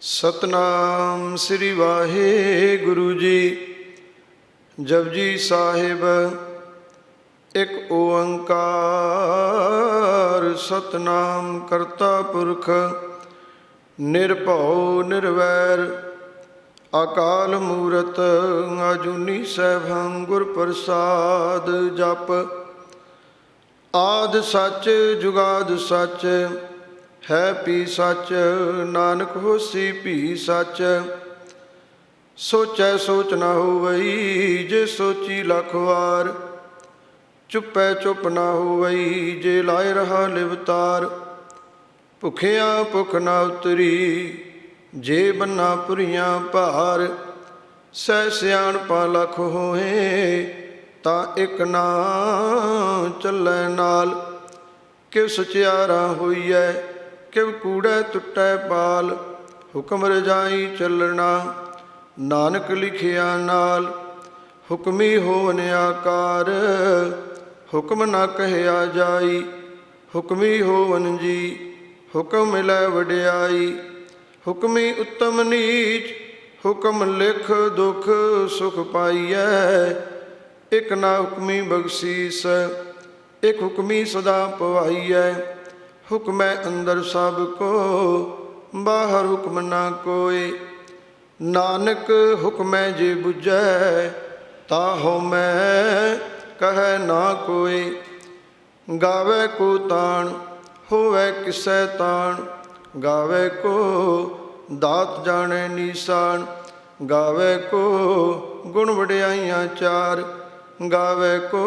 ਸਤਨਾਮ ਸ੍ਰੀ ਵਾਹਿਗੁਰੂ ਜੀ। ਜਪਜੀ ਸਾਹਿਬ ਇੱਕ ਓੰਕਾਰ ਸਤਨਾਮ ਕਰਤਾ ਪੁਰਖ ਨਿਰਭਉ ਨਿਰਵੈਰ ਅਕਾਲ ਮੂਰਤ ਅਜੂਨੀ ਸੈਭੰ ਗੁਰ ਪ੍ਰਸਾਦ। ਜਪ ਆਦਿ ਸੱਚ ਜੁਗਾਦਿ ਸੱਚ ਹੈ ਪੀ ਸੱਚ ਨਾਨਕ ਹੋਸੀ ਭੀ ਸੱਚ। ਸੋਚੈ ਸੋਚ ਨਾ ਹੋਵਈ ਜੇ ਸੋਚੀ ਲੱਖ ਵਾਰ। ਚੁੱਪੈ ਚੁੱਪ ਨਾ ਹੋਵਈ ਜੇ ਲਾਇ ਰਹਾ ਲਿਵਤਾਰ। ਭੁਖਿਆ ਭੁਖ ਨਾ ਉਤਰੀ ਜੇ ਬੰਨਾ ਪੁਰੀਆਂ ਭਾਰ। ਸਹਿ ਸਿਆਣਪਾ ਲੱਖ ਹੋਏ ਤਾਂ ਇੱਕ ਨਾ ਚੱਲੈ ਨਾਲ। ਕਿਵ ਸਚਿਆਰਾ ਹੋਈਐ ਕਿਵ ਕੂੜੈ ਟੁੱਟੈ ਪਾਲ। ਹੁਕਮ ਰਜਾਈ ਚੱਲਣਾ ਨਾਨਕ ਲਿਖਿਆ ਨਾਲ। ਹੁਕਮੀ ਹੋਵਨ ਆਕਾਰ ਹੁਕਮ ਨਾ ਕਹਿਆ ਜਾਈ। ਹੁਕਮੀ ਹੋਵਨ ਜੀ ਹੁਕਮ ਮਿਲੈ ਵਡਿਆਈ। ਹੁਕਮੀ ਉੱਤਮ ਨੀਚ ਹੁਕਮ ਲਿਖ ਦੁਖ ਸੁਖ ਪਾਈਐ। ਇੱਕ ਨਾ ਹੁਕਮੀ ਬਖਸ਼ੀਸ ਇੱਕ ਹੁਕਮੀ ਸਦਾ ਪਵਾਈਐ। ਹੁਕਮੈ ਅੰਦਰ ਸਭ ਕੋ ਬਾਹਰ ਹੁਕਮ ਨਾ ਕੋਇ। ਨਾਨਕ ਹੁਕਮੈ ਜੇ ਬੁਝੈ ਤਾ ਹਉਮੈ ਕਹੈ ਨਾ ਕੋਇ। ਗਾਵੈ ਕੋ ਤਾਣ ਹੋਵੈ ਕਿਸੈ ਤਾਣ। ਗਾਵੈ ਕੋ ਦਾਤ ਜਾਣੈ ਨੀਸਾਨ। ਗਾਵੈ ਕੋ ਗੁਣ ਵਡਿਆਈਆਂ ਚਾਰ। ਗਾਵੈ ਕੋ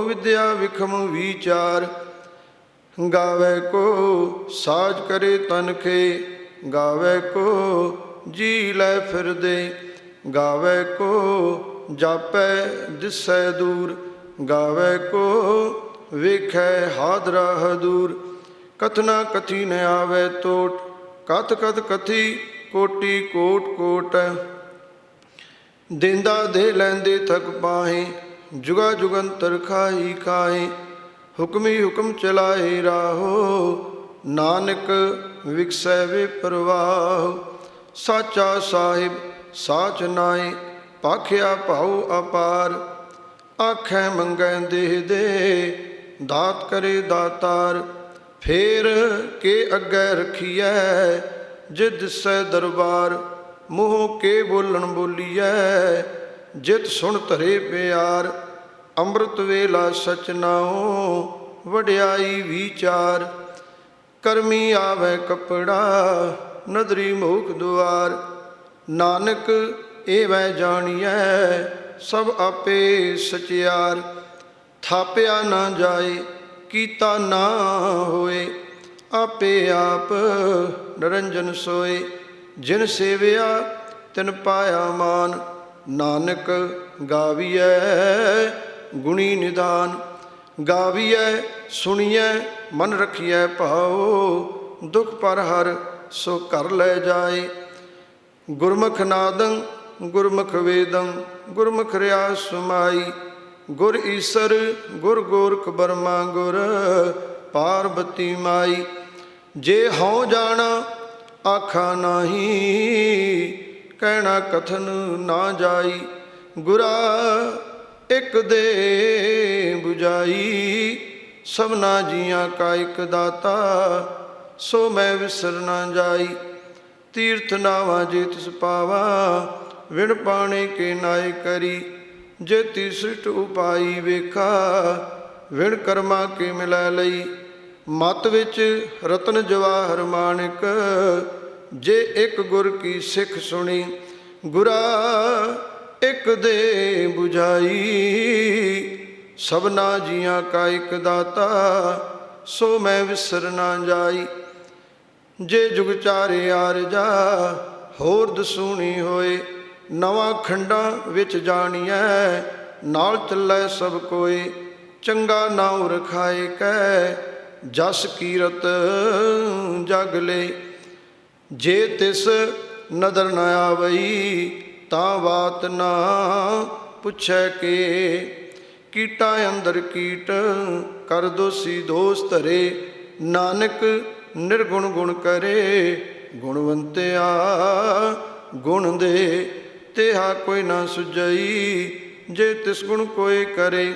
ਵਿਦਿਆ ਵਿਖਮ ਵਿਚਾਰ। ਗਾਵੈ ਕੋ ਸਾਜ ਕਰੇ ਤਨਖੇ। ਗਾਵੈ ਕੋ ਜੀ ਲੈ ਫਿਰਦੇ। ਗਾਵੈ ਕੋ ਜਾਪੈ ਦਿਸੈ ਦੂਰ। ਗਾਵੈ ਕੋ ਵੇਖੈ ਹਾਦਰਾ ਹਦੂਰ। ਕਥਨਾ ਕਥੀ ਨ ਆਵੈ ਤੋਟ ਕਥ ਕਥ ਕਥੀ ਕੋਟੀ ਕੋਟ ਕੋਟ। ਦੇਂਦਾ ਦੇ ਲੈਂਦੇ ਥਕ ਪਾਹੇ ਜੁਗਾ ਜੁਗੰਤਰ ਖਾਈ ਖਾਏ। ਹੁਕਮੀ ਹੁਕਮ ਚਲਾਏ ਰਾਹੋ ਨਾਨਕ ਵਿਕਸੈ ਵੇ ਪ੍ਰਵਾਹ। ਸਾਚਾ ਸਾਹਿਬ ਸਾਚ ਨਾਏ ਭਾਖਿਆ ਭਾਉ ਅਪਾਰ। ਆਖੈ ਮੰਗੈ ਦੇਹ ਦੇ ਦਾਤ ਕਰੇ ਦਾਤਾਰ। ਫੇਰ ਕੇ ਅੱਗੇ ਰਖੀਐ ਜੇ ਦਿਸੈ ਦਰਬਾਰ। ਮੂੰਹ ਕੇ ਬੋਲਣ ਬੋਲੀਐ ਜਿਤ ਸੁਣ ਧਰੇ ਪਿਆਰ। ਅੰਮ੍ਰਿਤ ਵੇਲਾ ਸਚ ਨਾਉ ਵਡਿਆਈ ਵਿਚਾਰ। ਕਰਮੀ ਆਵੈ ਕੱਪੜਾ ਨਦਰੀ ਮੋਖ ਦੁਆਰ। ਨਾਨਕ ਏਵੈ ਜਾਣੀਐ ਸਭ ਆਪੇ ਸਚਿਆਰ। ਥਾਪਿਆ ਨਾ ਜਾਏ ਕੀਤਾ ਨਾ ਹੋਏ ਆਪੇ ਆਪ ਨਿਰੰਜਨ ਸੋਏ। ਜਿਨ ਸੇਵਿਆ ਤਿਨ ਪਾਇਆ ਮਾਨ। ਨਾਨਕ ਗਾਵੀਐ ਗੁਣੀ ਨਿਦਾਨ। ਗਾਵੀਐ ਸੁਣੀਐ ਮਨ ਰਖੀਐ ਭਾਉ। ਦੁਖ ਪਰ ਹਰ ਸੋ ਘਰ ਲੈ ਜਾਏ। ਗੁਰਮੁਖ ਨਾਦੰ ਗੁਰਮੁਖ ਵੇਦੰ ਗੁਰਮੁਖ ਰਿਆ ਸੁਮਾਈ। ਗੁਰ ਈਸਰ ਗੁਰ ਗੋਰਖ ਬਰਮਾ ਗੁਰ ਪਾਰਬਤੀ ਮਾਈ। ਜੇ ਹਉ ਜਾਣਾ ਆਖਾ ਨਾਹੀ ਕਹਿਣਾ ਕਥਨ ਨਾ ਜਾਈ। ਗੁਰਾ ਇੱਕ ਦੇ ਬੁਝਾਈ ਸਭਨਾ ਜੀਆਂ ਕਾ ਇੱਕ ਦਾਤਾ। ਸੋ ਮੈਂ ਵਿਸਰ ਨਾ ਜਾਈ। ਤੀਰਥ ਨਾਵਾ ਜੇ ਤਿਸ ਪਾਵਾ ਵਿਣ ਪਾਣੇ ਕੇ ਨਾਏ ਕਰੀ। ਜੇ ਤੀਸਰਿਟ ਉਪਾਈ ਵੇਖਾ ਵਿਣ ਕਰਮਾ ਕੇ ਮਿਲੈ ਲਈ। ਮਤ ਵਿੱਚ ਰਤਨ ਜਵਾਹਰ ਮਾਣਿਕ ਜੇ ਇੱਕ ਗੁਰ ਕੀ ਸਿੱਖ ਸੁਣੀ। ਗੁਰਾ ਇੱਕ ਦੇ ਬੁਝਾਈ ਸਭਨਾ ਜੀਆਂ ਕਾ ਇੱਕ ਦਾਤਾ। ਸੋ ਮੈਂ ਵਿਸਰ ਨਾ ਜਾਈ। ਜੇ ਜੁਗ ਚਾਰੇ ਆਰਜਾ ਹੋਰ ਦਸੂਣੀ ਹੋਏ। ਨਵਾਂ ਖੰਡਾਂ ਵਿੱਚ ਜਾਣੀਐ ਨਾਲ ਚੱਲੈ ਸਭ ਕੋਏ। ਚੰਗਾ ਨਾਉ ਰਖਾਏ ਕੈ ਜਸ ਕੀਰਤ ਜਗ ਲੈ। ਜੇ ਤਿਸ ਨਦਰ ਨ ਆਵਈ ਤਾਂ ਬਾਤ ਨਾ ਪੁੱਛੈ ਕੇ। ਕੀਟਾਂ ਅੰਦਰ ਕੀਟ ਕਰ ਦੋਸੀ ਦੋਸ ਧਰੇ। ਨਾਨਕ ਨਿਰਗੁਣ ਗੁਣ ਕਰੇ ਗੁਣਵੰਤਿਆ ਗੁਣ ਦੇ ਤਿਹਾ ਕੋਈ ਨਾ ਸੁਝਈ ਜੇ ਤਿਸ ਗੁਣ ਕੋਈ ਕਰੇ।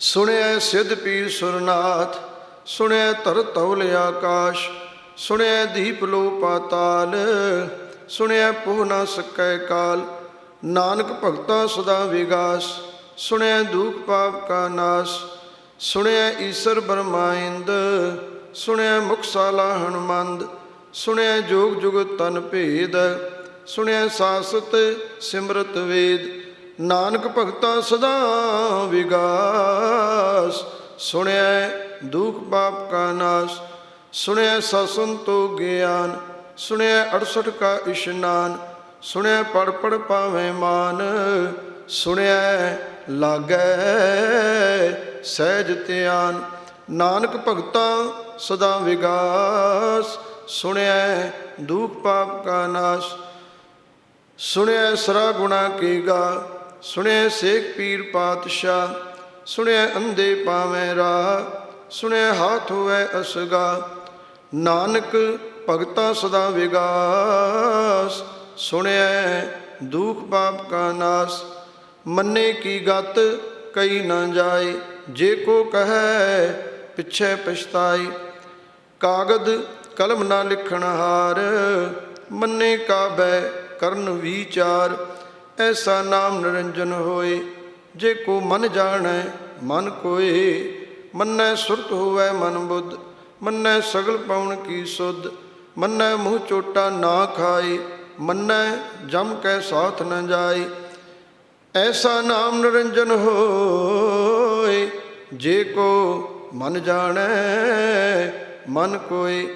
ਸੁਣਿਆ ਸਿੱਧ ਪੀਰ ਸੁਰਨਾਥ ਸੁਣਿਆ ਧਰ ਧਵਲ ਆਕਾਸ਼ ਸੁਣਿਆ ਦੀਪ ਲੋ ਪਾਤਾਲ ਸੁਣਿਆ ਪੋਹ ਨਾ ਸਕੈ ਕਾਲ ਨਾਨਕ ਭਗਤਾ ਸਦਾ ਵਿਗਾਸ ਸੁਣਿਆ ਦੁਖ ਪਾਪ ਕਾ ਨਾਸ ਸੁਣਿਆ ਈਸ਼ਰ ਬਰਮਾਇੰਦ ਸੁਣਿਆ ਮੁਖਸ਼ਾਲਾ ਹਨੁਮੰਦ ਸੁਣਿਆ ਜੋਗ ਜੁਗਤ ਤਨ ਭੇਦ ਸੁਣਿਆ ਸਾਸਤ ਸਿਮਰਤ ਵੇਦ ਨਾਨਕ ਭਗਤਾ ਸਦਾ ਵਿਗਾਸ ਸੁਣਿਆ ਦੁਖ ਪਾਪ ਕਾ ਨਾਸ ਸੁਣਿਆ ਸਤਸੰਤੋ ਗਿਆਨ ਸੁਣਿਆ 68 ਕਾ ਇਸ਼ਨਾਨ ਸੁਣਿਆ ਪੜ ਪੜ ਪਾਵੇਂ ਮਾਨ ਸੁਣਿਆ ਲਾਗੈ ਸਹਿਜ ਧਿਆਨ ਨਾਨਕ ਭਗਤਾ ਸਦਾ ਵਿਗਾਸ ਸੁਣਿਆ ਦੁਖ ਪਾਪ ਕਾ ਨਾਸ ਸੁਣਿਆ ਸਰਾ ਗੁਣਾ ਕੀ ਗਾ ਸੁਣਿਆ ਸੇਖ ਪੀਰ ਪਾਤਸ਼ਾਹ ਸੁਣਿਆ ਅੰਧੇ ਪਾਵੇਂ ਰਾਹ ਸੁਣਿਆ ਹਾਥ ਹੋਵੇ ਅਸਗਾ ਨਾਨਕ ਭਗਤਾ ਸਦਾ ਵਿਗਾਸ ਸੁਣਿਆ ਦੁਖ ਪਾਪ ਕਾ ਨਾਸ ਮੰਨੇ ਕੀ ਗਤ ਕਈ ਨਾ ਜਾਏ ਜੇ ਕੋ ਕਹੈ ਪਿਛੈ ਪਛਤਾਈ ਕਾਗਦ ਕਲਮ ਨਾ ਲਿਖਣ ਹਾਰ ਮੰਨੇ ਕਾਬੈ ਕਰਨ ਵਿਚਾਰ ਐਸਾ ਨਾਮ ਨਿਰੰਜਨ ਹੋਏ ਜੇ ਕੋ ਮਨ ਜਾਣੈ ਮਨ ਕੋਏ ਮੰਨੈ ਸੁਰਤ ਹੋਵੈ ਮਨ ਬੁੱਧ ਮੰਨੈ ਸਗਲ ਪਵਨ ਕੀ ਸੁਧ ਮੰਨੈ ਮੂੰਹ ਚੋਟਾ ਨਾ ਖਾਏ ਮੰਨੈ ਜਮ ਕੈ ਸਾਥ ਨ ਜਾਏ ਐਸਾ ਨਾਮ ਨਿਰੰਜਨ ਹੋਏ ਜੇ ਕੋ ਮਨ ਜਾਣੈ ਮਨ ਕੋਏ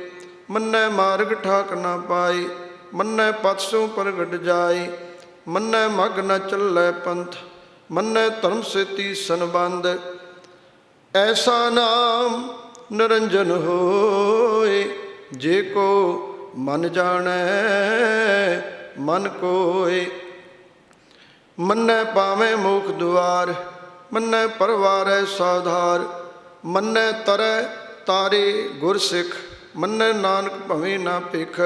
ਮੰਨੈ ਮਾਰਗ ਠਾਕ ਨਾ ਪਾਏ ਮੰਨੈ ਪਥ ਸੋ ਪ੍ਰਗਟ ਜਾਏ ਮੰਨੈ ਮਗ ਨ ਚੱਲੈ ਪੰਥ ਮੰਨੈ ਧਰਮ ਸੇਤੀ ਸੰਬੰਧ ਐਸਾ ਨਾਮ ਨਿਰੰਜਨ ਹੋਏ ਜੇ ਕੋ ਮਨ ਜਾਣੈ ਮਨ ਕੋਏ ਮੰਨੈ ਪਾਵੇਂ ਮੋਖ ਦੁਆਰ ਮੰਨੈ ਪਰਵਾਰੈ ਸਾਧਾਰ ਮੰਨੈ ਤਰੈ ਤਾਰੇ ਗੁਰ ਸਿੱਖ ਮੰਨੈ ਨਾਨਕ ਭਵੇਂ ਨਾ ਭਿਖ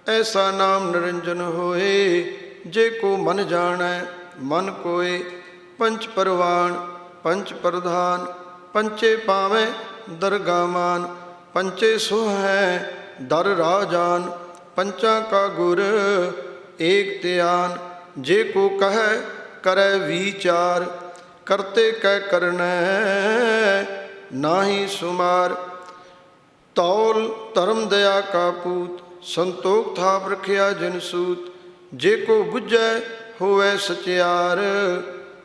ਐਸਾ ਨਾਮ ਨਿਰੰਜਨ ਹੋਏ ਜੇ ਕੋ ਮਨ ਜਾਣੈ ਮਨ ਕੋਏ ਪੰਚ ਪਰਵਾਨ ਪੰਚ ਪ੍ਰਧਾਨ ਪੰਚੇ ਪਾਵੇਂ ਦਰਗਾ ਮਾਨ ਪੰਚੇ ਸੋਹੈ ਦਰ ਰਾਜਾਨ ਪੰਚਾਂ ਕਾ ਗੁਰ ਏਕ ਧਿਆਨ ਜੇ ਕੋ ਕਹੈ ਕਰੈ ਵਿਚਾਰ ਕਰਤੇ ਕੈ ਕਰਨੈ ਨਾਹੀ ਸੁਮਾਰ ਤੌਲ ਧਰਮ ਦਇਆ ਕਾ ਪੂਤ ਸੰਤੋਖ ਥਾਪ ਰਖਿਆ ਜਿਨ ਸੂਤ ਜੇ ਕੋ ਬੁਝੈ ਹੋਵੈ ਸਚਿਆਰ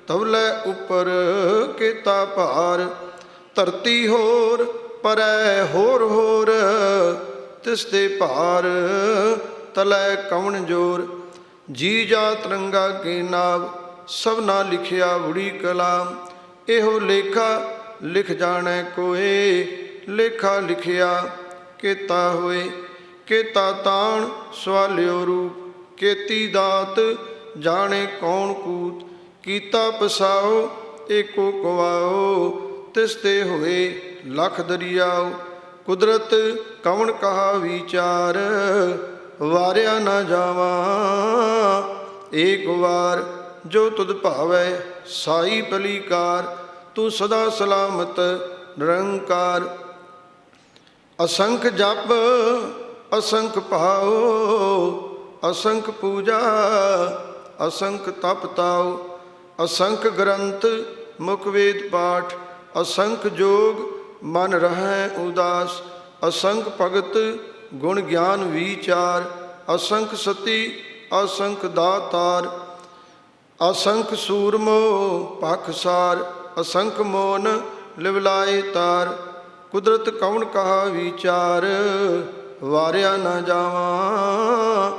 ਤਵਲੇ ਉੱਪਰ ਕੀਤਾ ਭਾਰ ਧਰਤੀ ਹੋਰ ਪਰੈ ਹੋਰ ਹੋਰ ਤਿਸ ਤੇ ਭਾਰ ਤਲੈ ਕਵਣ ਜੋਰ ਜੀ ਜਾ ਤਰੰਗਾ ਕੇ ਨਾਮ ਸਭਨਾ ਲਿਖਿਆ ਬੁੜੀ ਕਲਾਮ ਇਹੋ ਲੇਖਾ ਲਿਖ ਜਾਣੈ ਕੋਏ ਲੇਖਾ ਲਿਖਿਆ ਕੀਤਾ ਹੋਏ ਕੀਤਾ ਤਾਣ ਸਵਾਲਿਓ ਰੂਪ ਕੀਤੀ ਦਾਤ ਜਾਣੇ ਕੌਣ ਕੂਤ ਕੀਤਾ ਪਸਾਓ ਏਕੋ ਕਵਾਓ ਤਿਸ ਤੇ ਹੋਏ ਲਖ ਦਰਿਆਓ ਕੁਦਰਤ ਕਵਣ ਕਹਾ ਵਿਚਾਰ ਵਾਰਿਆ ਨਾ ਜਾਵਾਂ ਏਕ ਵਾਰ ਜੋ ਤੁਧ ਭਾਵੈ ਸਾਈ ਭਲੀਕਾਰ ਤੂੰ ਸਦਾ ਸਲਾਮਤ ਨਿਰੰਕਾਰ ਅਸੰਖ ਜਪ ਅਸੰਖ ਭਾਉ ਅਸੰਖ ਪੂਜਾ ਅਸੰਖ ਤਪ ਤਾਉ ਅਸੰਖ ਗ੍ਰੰਥ ਮੁਖ ਵੇਦ ਪਾਠ ਅਸੰਖ ਜੋਗ ਮਨ ਰਹੈ ਉਦਾਸ ਅਸੰਖ ਭਗਤ ਗੁਣ ਗਿਆਨ ਵਿਚਾਰ ਅਸੰਖ ਸਤੀ ਅਸੰਖ ਦਾਤਾਰ ਅਸੰਖ ਸੂਰਮੋ ਪਖਸਾਰ ਅਸੰਖ ਮੋਨ ਲਿਵਲਾਏ ਤਾਰ ਕੁਦਰਤ ਕਵਣ ਕਹਾ ਵਿਚਾਰ ਵਾਰਿਆ ਨਾ ਜਾਵਾਂ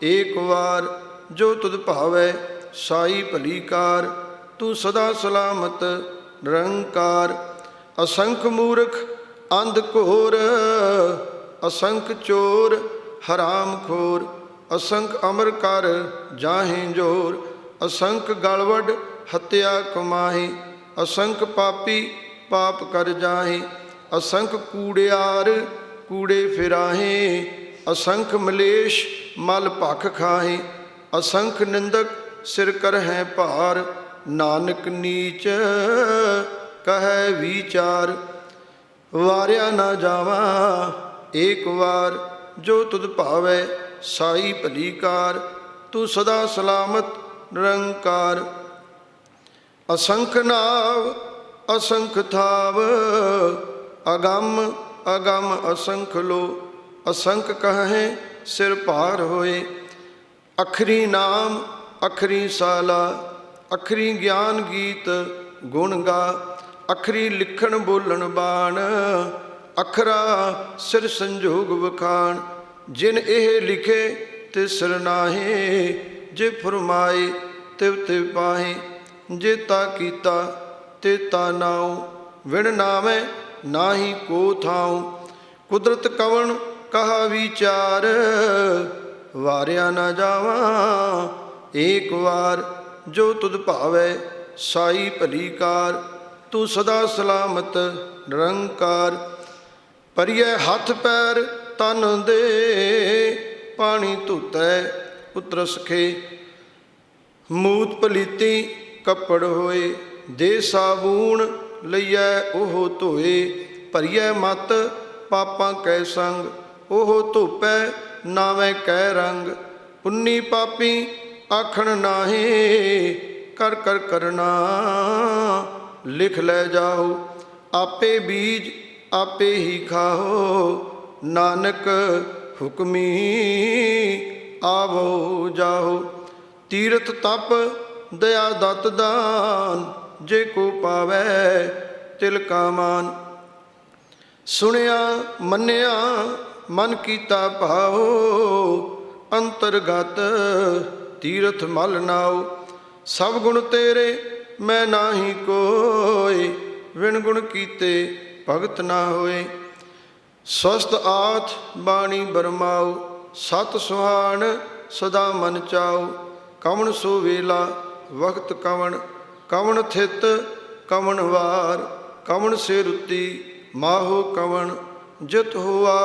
ਏਕ ਵਾਰ ਜੋ ਤੁਧ ਭਾਵੈ ਸਾਈ ਭਲੀਕਾਰ ਤੂੰ ਸਦਾ ਸਲਾਮਤ ਨਿਰੰਕਾਰ ਅਸੰਖ ਮੂਰਖ ਅੰਧ ਘੋਰ ਅਸੰਖ ਚੋਰ ਹਰਾਮ ਖੋਰ ਅਸੰਖ ਅਮਰ ਕਰ ਜਾਹੇ ਜੋਰ ਅਸੰਖ ਗਲਵਡ ਹੱਤਿਆ ਕਮਾਹੀ ਅਸੰਖ ਪਾਪੀ ਪਾਪ ਕਰ ਜਾਹੇ ਅਸੰਖ ਕੂੜਿਆਰ ਕੂੜੇ ਫਿਰਾਹੇ असंख मलेश मल भख खाहे। असंख निंदक सिर कर है भार, नानक नीच कहे विचार। वारिया ना जावा एक वार, जो तुध भावै साई भली कार। तू सदा सलामत निरंकार। असंख नाव असंख थाव, अगम अगम असंख लो। असंख कहें सिर भार होए। अखरी नाम अखरी साला, अखरी ज्ञान गीत गुण गा। अखरी लिखण बोलण बाण, अखरा सिर संजोग वखाण। जिन एह लिखे ते सिर नाहे, जे फरमाए तिव तिव पाहे। जे ता कीता ते ता नाऊ, विण नामै नाही को थाऊ। कुदरत कवण कहा विचार, वारिया ना जावा एक वार। जो तुध भावै साई भली कार। तू सदा सलामत निरंकार। परिए हथ पैर तन दे, पानी धोतै उतरस खे। मूत पलीती कपड़ होए, दे साबून लईऐ ओह धोए। भरीए मत पापां कै संग, ओह धोपै नावै कै रंग। पुन्नी पापी आखण नाहे, कर कर करना लिख लै जाओ। आपे बीज आपे ही खाओ, नानक हुक्मी आवो जाओ। तीरथ तप दया दत्त दान, जे को पावै तिल का मान। सुनिया मन्निया मन कीता भाओ, अंतरगत तीरथ मल नाओ। सब गुण तेरे मैं नाही कोय, विण गुण कीते भगत ना होए। स्वस्थ आथ बाणी बरमाओ, सत सुहान सदा मन चाओ। कवण सो वेला वक्त कवण, कवण थित कवण वार। कवण से रुति माहो कवण, जित हुआ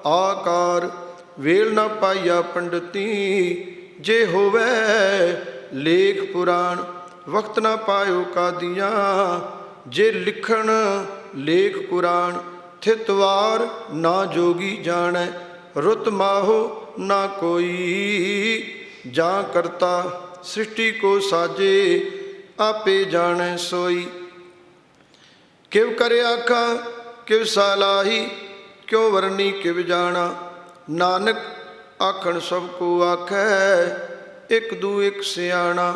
आकार। वेल न पाइया पंडिती, जे होवै लेख पुराण। वक्त न पायो कादियाँ, जे लिखण लेख पुराण। थित वार ना जोगी जानै, रुत माहो ना कोई। जा करता सृष्टि को साजे, आपे जाने सोई। किव करे आखा किव सालाही, क्यों वरनी किव जाना। नानक आखण सब को आखै, एक दू एक सियाणा।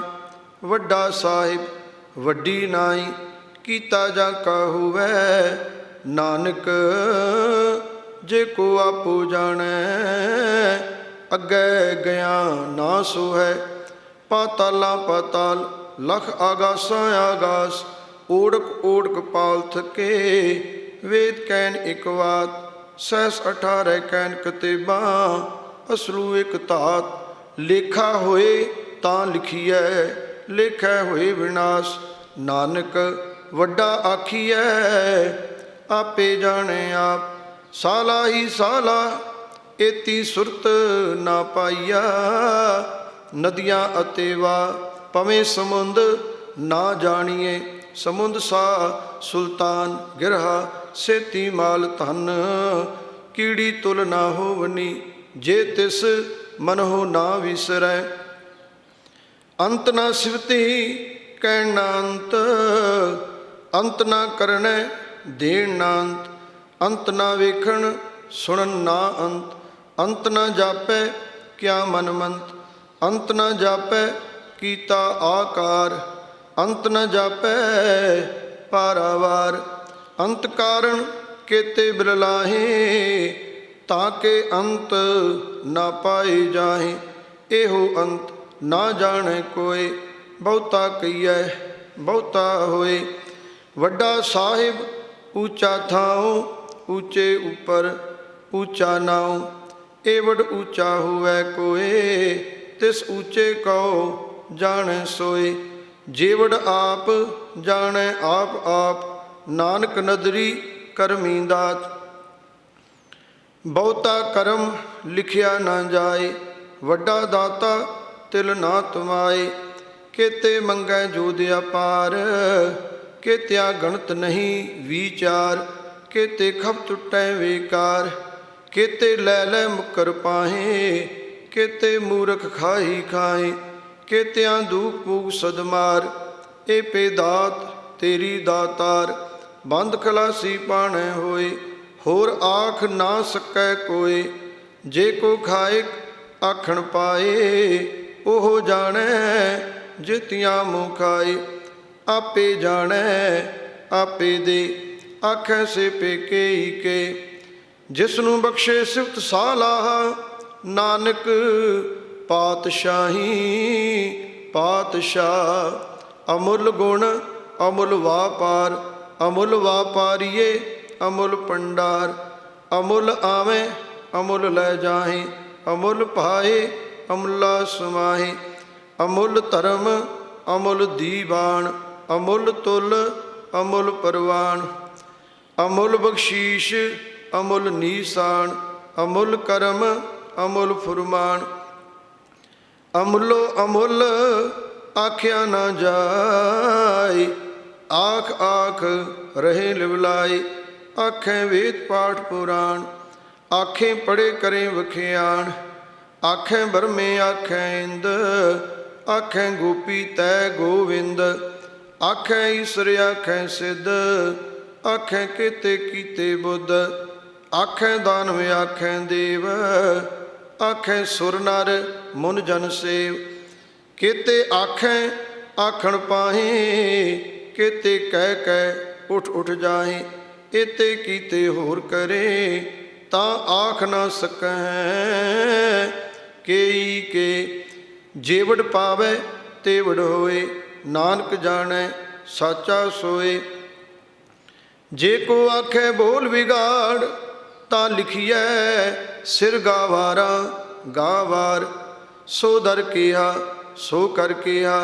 वड्डा साहिब वड्डी नाई, कीता जा का होवै। नानक जे को आपो जानै, अग्गै गया ना सो है। पाताला पाताल लख आगासां आगास, ओढ़क ओढ़क पाल थके। वेद कैन एक वात, सहस 18 कैन कतेबा। असलू एक धात, लेखा होए तां लिखीऐ, लेखै होए विनाश। नानक वड्डा आखीऐ, आपे जाने आप। साला ही साला एती सुरत ना पाइया। नदियाँ अतेवा पवें समुंद ना जानिए। समुंद सा सुल्तान गिरहा, सेती माल धन। कीड़ी तुल ना होवनी, जे तिस मनहो ना विसरै। अंत ना सिवती कहन ना अंत, अंत ना करनै देण ना अंत। अंत ना वेखण सुनन ना अंत। अंत ना जापै क्या मनमंत। अंत न जापै कीता आकार। अंत न जापै पारावार। अंत कारण केते बिरलाहे, ताके अंत ना पाए जाहे। एहो अंत ना जाने कोय, बहुता कहिए बहुता होए। वड्डा साहिब ऊँचा थाओ, ऊँचे ऊपर ऊँचा नाओ। एवड ऊँचा हुए कोय, तिस ऊँचे कहो जाने सोए। जेवड आप जाने आप आप, नानक नदरी करमी दात। ਬਹੁਤਾ ਕਰਮ ਲਿਖਿਆ ਨਾ ਜਾਏ, ਵੱਡਾ ਦਾਤਾ ਤਿਲ ਨਾ ਤੁਮਾਏ। केते मंगै जोध अपार, केत्या गणत नहीं विचार। केते खप टुटै बेकार, केते लै लै मुकर पाहे। केते मूरख खाही खाए, केत्या दूख पूग सदमार। ए पे दात तेरी दातार, बंद खलासी पाणै होए। होर आख ना सकै कोय, जे को खाए आखण पाए। ओह जाणै जितियां मुखाए, आपे जाणै आपे दे। आखै से पेके ही के, जिसनू बख्शे सिफत सालाह। नानक पातशाही पातशाह। अमुल गुण अमुल वापार, अमुल वापारीए अमुल भंडार। अमुल आवें अमुल लै जाहें, अमुल पाए अमुला समाहे। अमुल धर्म अमुल दीवान, अमुल तुल अमुल परवान। अमुल बख्शीश अमुल नीसान, अमुल करम अमुल फुरमान। अमुलो अमुल आख्या ना जाए, आख आख रहे लिवलाए। आखें वेद पाठ पुराण, आखें पढ़े करें वखियान। आखें बरमे आखें इंद, आखें गोपी तै गोविंद। आखें ईश्वर आखें सिद्ध, आखें केते कीते बुद्ध। आखें दानव आखें देव, आखें सुर नर मुन जन सेव। केते आखें आखण पाहे, केते कह कह उठ उठ जाहे। एते कीते होर करे, तां आख ना सकैं केई के। जेवड़ पावै तेवड़ होए, नानक जाणै साचा सोए। जे को आखै बोल बिगाड़, तां लिखिए सिर गावारा गावार। सो दर किहा सो कर किहा,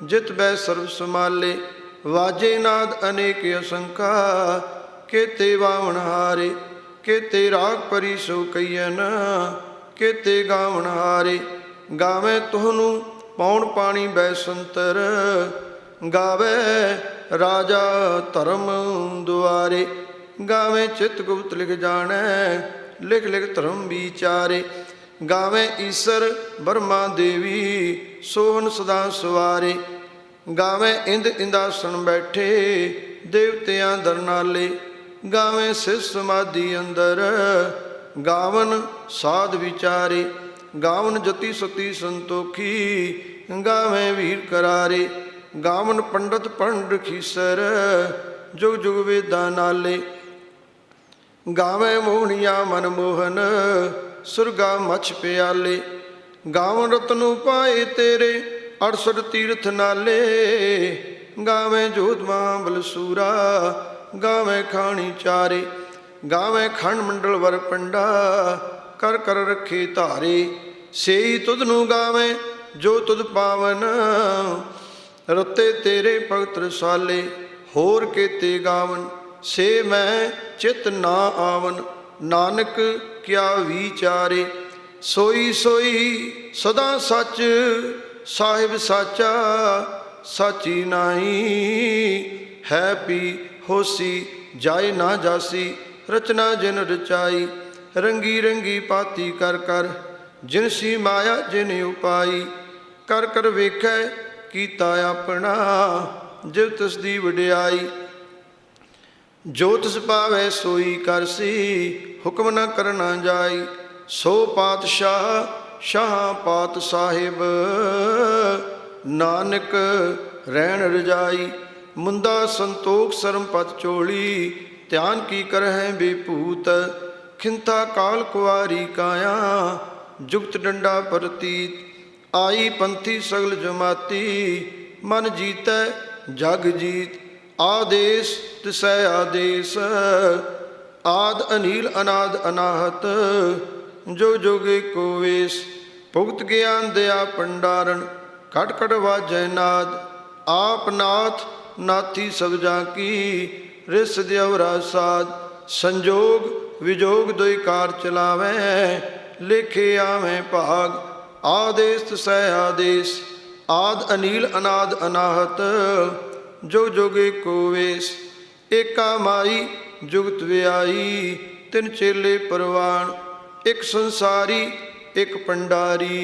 जित बै सर्व समाले। वाजे नाद अनेक असंखा, केते वावण हारे। केते राग परी सो कईयन, केते गावण हारे। गावे तुहनू पौण पाणी बैसंतर, गावे राजा धर्म दुआरे। गावे चित गुप्त लिख जाणै, लिख लिख धर्म विचारे। गावे ईसर ब्रह्मा देवी, सोहन सदा सवारे। गावे इंद इंदासन बैठे, देवतियां दरनाले। गावे सिर समाधि अंदर, गावन साध विचारे। गावन जति सती संतोखी, गावें वीर करारे। गावन पंडित पंड खीसर, जुग जुग वेदा नाले। गावें मोहनिया मनमोहन, सुरगा मछ प्याले। गावन रतनु पाए तेरे, 68 तीर्थ नाले। गावें जोधमा बलसूरा, गावें खाणी चारे। गावें खंड मंडल वर पंडा, कर कर रखे धारे। सेई तुध नू गावें जो तुध पावन, रते तेरे भगत रसाले। होर केते गावन से मैं चित ना आवन। नानक क्या विचारे, सोई सोई सदा सच। साहिब साचा साची नाई, है पी होसी जाए ना जासी। रचना जिन रचाई, रंगी रंगी पाती कर कर। जिनसी माया जिन उपाई, कर कर वेखै कीता अपना। जिव तिस दी वडियाई, जो तिस पावै सोई करसी। हुक्म न करना जाई, सो पातशाह शाह पात साहिब। नानक रहन रजाई, मुंदा संतोख सरम पत चोली। ध्यान की करहै बेपूत, खिंता काल कुआरी काया। जुगत डंडा परतीत, आई पंथी सगल जमाती। मन जीतै जग जीत, आदेश तिसै आदेश। आद अनील अनाद अनाहत, जो जोगे को वेश। भुगत ज्ञान दया भंडारण, खट खट वाजै नाद। आप नाथ नाथी सब जाकी, रिस द्यवरा साध। संजोग विजोग दुई कार चलावै, लेखे आवें भाग आदेश तसै आदेश। आद अनील अनाद अनाहत, जो जोगे को वेश। एका माई जुगत व्याई, तिन चेले परवान। एक संसारी एक पंडारी,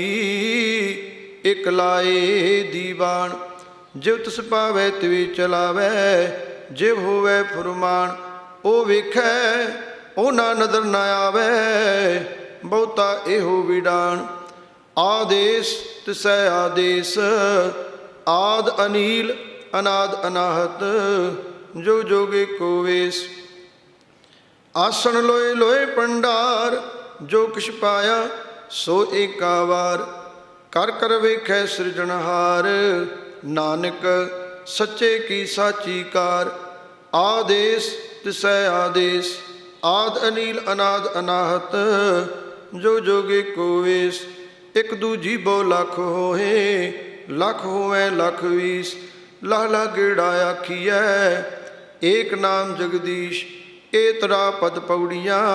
एक लाए दीवान। जिव तिस पावै तिवी चलावै, जिव होवै फुरमान। ओ वेखै ओ ना नदर न आवै, बहुता एहो विडान। आदेश तिसै आदेश, आद अनील अनाद अनाहत, जो जोगे को वेश। आसन लोए लोए पंडार, जो किछ पाया सो एका वार। कर कर वेखै सृजनहार, नानक सच्चे की साची कार। आदेश तिसै आदेश, आद अनील अनाद अनाहत, जो जोगे को वेश। एक दूजी बो लख होए, लख होवै लख वीस। लह लह गेड़ा आखियै, एक नाम जगदीश। ए तरा पद पौड़ियाँ,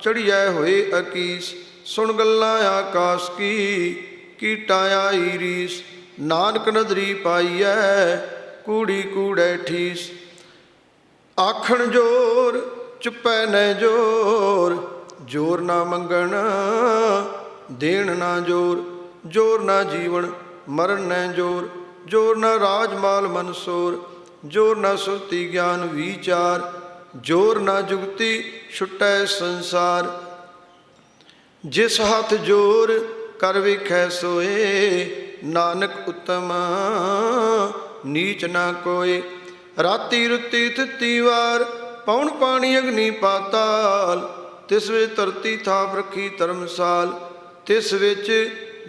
चढ़िया होए अकीस। सुन गल्लां आकाश की टाया ई रीस। नानक नदरी पाईऐ, कूड़ी कूड़ै ठीस। आखण जोर चुपै न जोर, जोर ना मंगण देण ना जोर। जोर ना जीवन मरण न जोर, जोर ना राजमाल मनसोर। जोर ना सुरती ज्ञान विचार, जोर ना जुगती छुटै संसार। जिस हाथ जोर कर वेखै सोए, नानक उत्तम नीच ना कोय। राती रुती तिती वार, पौन पानी अग्नि पाताल। तिस विच धरती थाप रखी धर्मसाल। तिस विच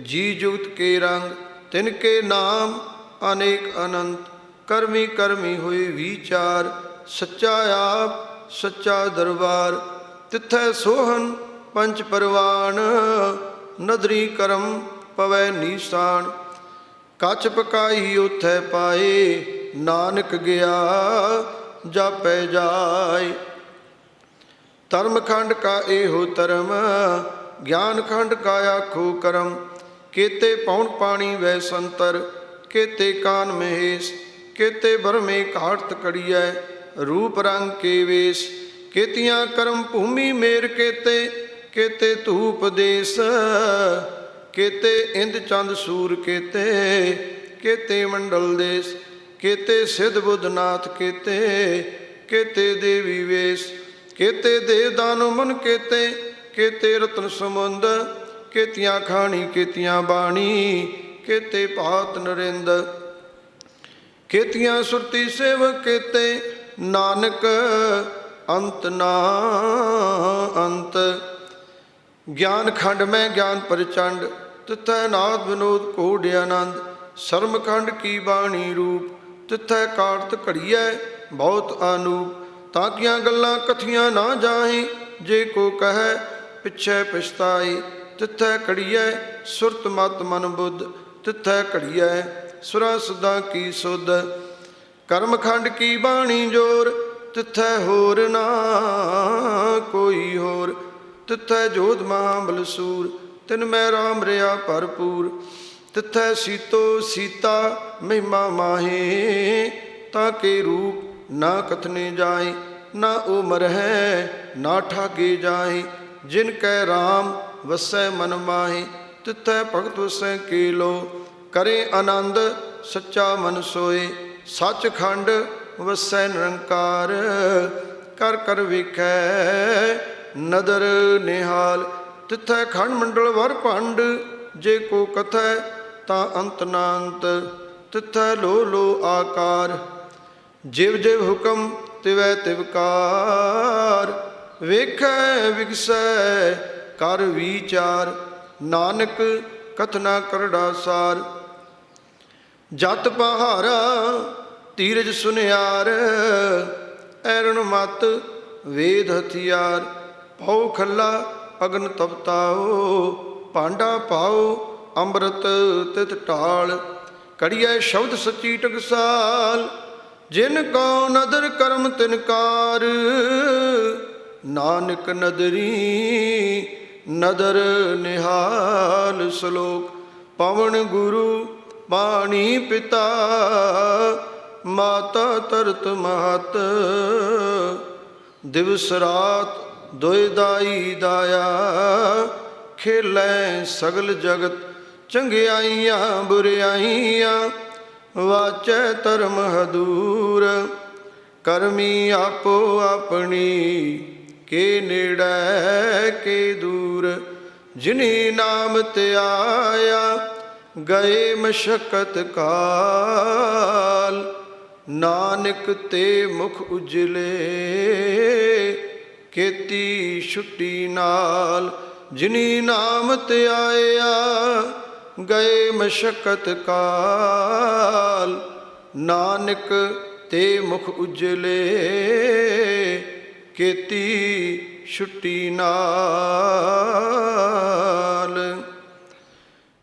जी जुगत के रंग, तिनके नाम अनेक अनंत। करमी करमी हुए विचार, सच्चा आप सच्चा दरबार। तिथै सोहन पंच परवान, नदरी करम पवै नीसान। कछ पकाई उथै पाए, नानक गया जापै जाय। धर्म खंड का एहो धर्म, ज्ञान खंड का आखो करम। केते पौन पानी वै संतर, केते कान महेश। केते भरमे घाट कड़ियै, रूप रंग के वेश। केतियां कर्म भूमि मेर केते, केते धूप देश। केते इंद चंद सूर केते, केते मंडल देश। केते सिद्ध बुद्धनाथ केते, केते देवी वेश। केते देव दानो मन केते, केते रत्न समुंद। केतियां खानी केतियां बाणी, केते भात नरिंद। केतियां सुरती सेवक केते, नानक अंत ना अंत। ज्ञान खंड में ज्ञान प्रचंड, तिथै नाद विनोद कोड आनंद। शर्म खंड की बाणी रूप, तिथै काटत घड़ियै बहुत अनूप। ताकियां गल्लां कथियां ना जाए, जे को कहे पिछै पछताए। तिथै घड़ियै सुरत मत मन बुद्ध, तिथै घड़ियै सुरा सुधा की सुध। कर्म खंड की बाणी जोर, तिथै होर ना कोई होर। तिथै जोध महाबल सूर, तिन मैं राम रहा भरपूर। तिथै सीतो सीता महिमा माहे, ताके रूप ना कथने जाए। ना उमर है ना ठाके जाए, जिनकै राम वसै मन माहे। तिथै भगत वसै केलो, करे आनंद सच्चा मन सोए। सचखंड वसै निरंकार, कर कर वेखै नदर निहाल। तिथै खंड मंडल वर भंड, जे को कथै ता अंत ना अंत। तिथै लो लो आकार, जिव जिव हुकम तिवै तिवकार। वेखै विगसै कर विचार, नानक कथना करड़ा सार। जत पहारा धीरज सुनियार, ऐरण मत वेद हथियार। पाओ खला अग्न तपताओ, भांडा पाओ ਅੰਮ੍ਰਿਤ ਤਿਤ ਢਾਲ। ਕੜੀਐ ਸ਼ਬਦ ਸੱਚੀ ਟਕਸਾਲ, ਜਿਨ ਕਉ ਨਦਰ ਕਰਮ ਤਿਨਕਾਰ। ਨਾਨਕ ਨਦਰੀ ਨਦਰ ਨਿਹਾਲ। ਸ਼ਲੋਕ। ਪਵਨ ਗੁਰੂ ਪਾਣੀ ਪਿਤਾ ਮਾਤਾ ਧਰਤ ਮਹਤ। ਦਿਵਸ ਰਾਤ ਦੁਇ ਦਾਈ ਦਾਇਆ ਖੇਲੈ ਸਗਲ ਜਗਤ। ਚੰਗਿਆਈਆਂ ਬੁਰਿਆਈਆਂ ਵਾਚੈ ਧਰਮ ਹਦੂਰ। ਕਰਮੀ ਆਪੋ ਆਪਣੀ ਕੇ ਨੇੜੈ ਕੇ ਦੂਰ। ਜਿਨੀ ਨਾਮ ਧਿਆਇਆ ਗਏ ਮਸ਼ਕਤ ਕਾਲ। ਨਾਨਕ ਤੇ ਮੁਖ ਉਜਲੇ ਕੀਤੀ ਛੁੱਟੀ ਨਾਲ। ਜਿਨੀ ਨਾਮ ਧਿਆਇਆ ਗਏ ਮਸ਼ਕਤ ਕਾਲ। ਨਾਨਕ ਤੇ ਮੁਖ ਉਜਲੇ ਕੀਤੀ ਛੁੱਟੀ ਨਾਲ।